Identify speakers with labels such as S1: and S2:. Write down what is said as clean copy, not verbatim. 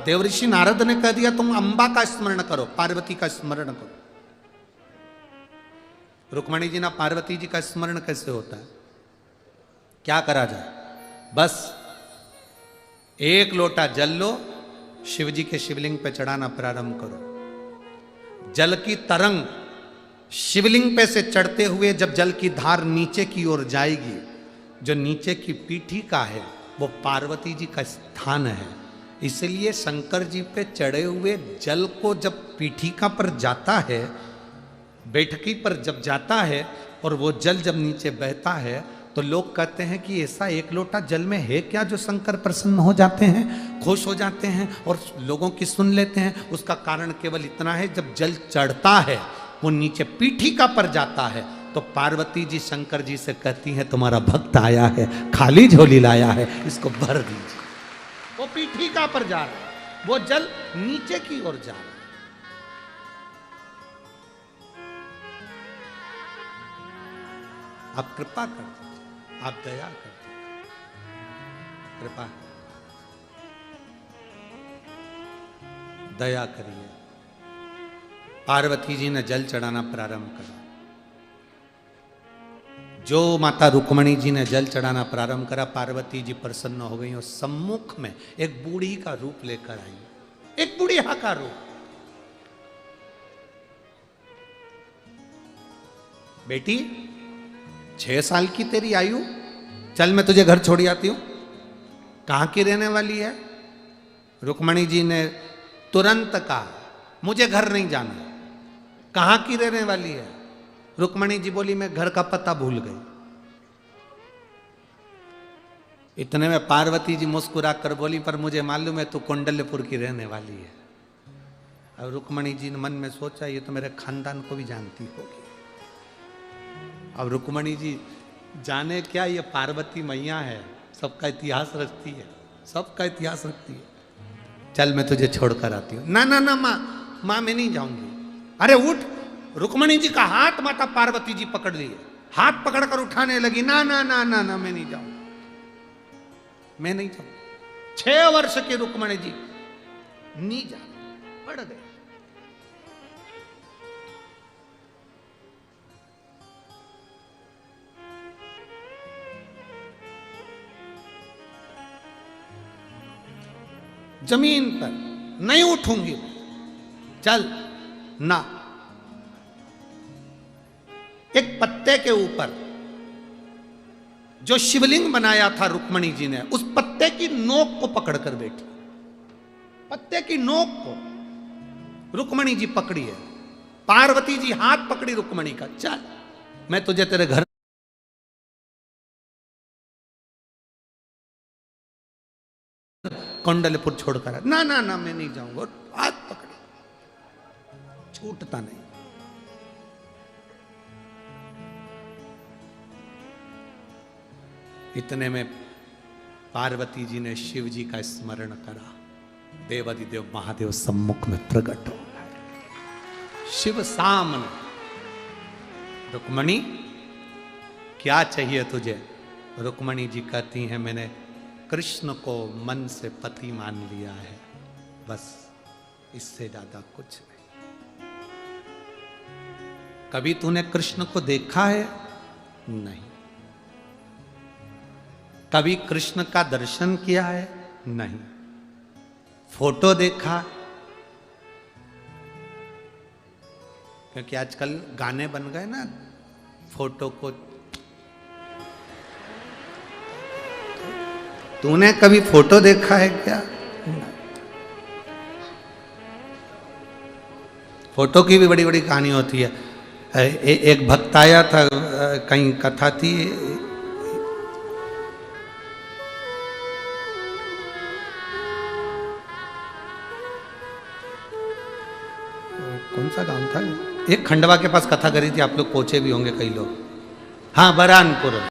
S1: देवऋषि नारद ने कह दिया तुम अंबा का स्मरण करो, पार्वती का स्मरण करो। रुक्मणी जी ना पार्वती जी का स्मरण कैसे होता है? क्या करा जाए? बस एक लोटा जल लो, शिव जी के शिवलिंग पे चढ़ाना प्रारंभ करो। जल की तरंग शिवलिंग पे से चढ़ते हुए जब जल की धार नीचे की ओर जाएगी, जो नीचे की पीठी का है वो पार्वती जी का स्थान है। इसलिए शंकर जी पे चढ़े हुए जल को जब पीठिका पर जाता है, बैठकी पर जब जाता है और वो जल जब नीचे बहता है, तो लोग कहते हैं कि ऐसा एक लोटा जल में है क्या जो शंकर प्रसन्न हो जाते हैं, खुश हो जाते हैं और लोगों की सुन लेते हैं। उसका कारण केवल इतना है, जब जल चढ़ता है वो नीचे पीठिका पर जाता है तो पार्वती जी शंकर जी से कहती हैं तुम्हारा भक्त आया है, खाली झोली लाया है, इसको भर दीजिए। वो पीठिका पर जा रहा है, वो जल नीचे की ओर जा रहा है। आप कृपा कर दीजिए, आप दया कर दीजिए, कृपा दया करिए। पार्वती जी ने जल चढ़ाना प्रारंभ करा। जो माता रुक्मणी जी ने जल चढ़ाना प्रारंभ करा, पार्वती जी प्रसन्न हो गई और सम्मुख में एक बूढ़ी का रूप लेकर आई, एक बूढ़िया का रूप। बेटी 6 साल की तेरी आयु, चल मैं तुझे घर छोड़ आती हूं। कहां की रहने वाली है? रुक्मणी जी ने तुरंत कहा मुझे घर नहीं जाना। कहां की रहने वाली है? रुक्मणी जी बोली मैं घर का पता भूल गई। इतने में पार्वती जी मुस्कुरा कर बोली पर मुझे मालूम है तू कुंडलपुर की रहने वाली है। अब रुक्मणी जी ने मन में सोचा ये तो मेरे खानदान को भी जानती होगी। अब रुक्मणी जी जाने क्या, ये पार्वती मैया है, सबका इतिहास रखती है, सबका इतिहास रखती है। चल मैं तुझे छोड़कर आती हूं। ना ना ना माँ मैं नहीं जाऊंगी। अरे उठ। रुक्मणी जी का हाथ माता पार्वती जी पकड़ लिए, हाथ पकड़कर उठाने लगी। ना ना ना ना ना मैं नहीं जाऊंगी, मैं नहीं जाऊंगी। 6 वर्ष के रुक्मणी जी नहीं जा पड़ गए। जमीन पर नहीं उठूंगी। चल ना। एक पत्ते के ऊपर जो शिवलिंग बनाया था रुक्मणी जी ने, उस पत्ते की नोक को पकड़कर बैठी। पत्ते की नोक को रुक्मणी जी पकड़ी है। पार्वती जी हाथ पकड़ी रुक्मणी का। चल मैं तुझे तेरे घर कुंडलपुर छोड़कर। ना ना ना मैं नहीं जाऊंगा। हाथ पकड़े, छूटता नहीं। इतने में पार्वती जी ने शिव जी का स्मरण करा। देवादिदेव महादेव सम्मुख में प्रकट हो गए। शिव सामने। रुक्मणी क्या चाहिए तुझे? रुक्मणी जी कहती हैं मैंने कृष्ण को मन से पति मान लिया है, बस इससे ज्यादा कुछ नहीं। कभी तूने कृष्ण को देखा है? नहीं। कभी कृष्ण का दर्शन किया है? नहीं। फोटो देखा? क्योंकि आजकल गाने बन गए ना, फोटो को। तूने कभी फोटो देखा है क्या? फोटो की भी बड़ी बड़ी कहानी होती है। एक भक्त आया था, कहीं कथा थी, कौन सा गांव था, एक खंडवा के पास कथा करी थी, आप लोग पहुंचे भी होंगे कई लोग। हाँ, बरहानपुर।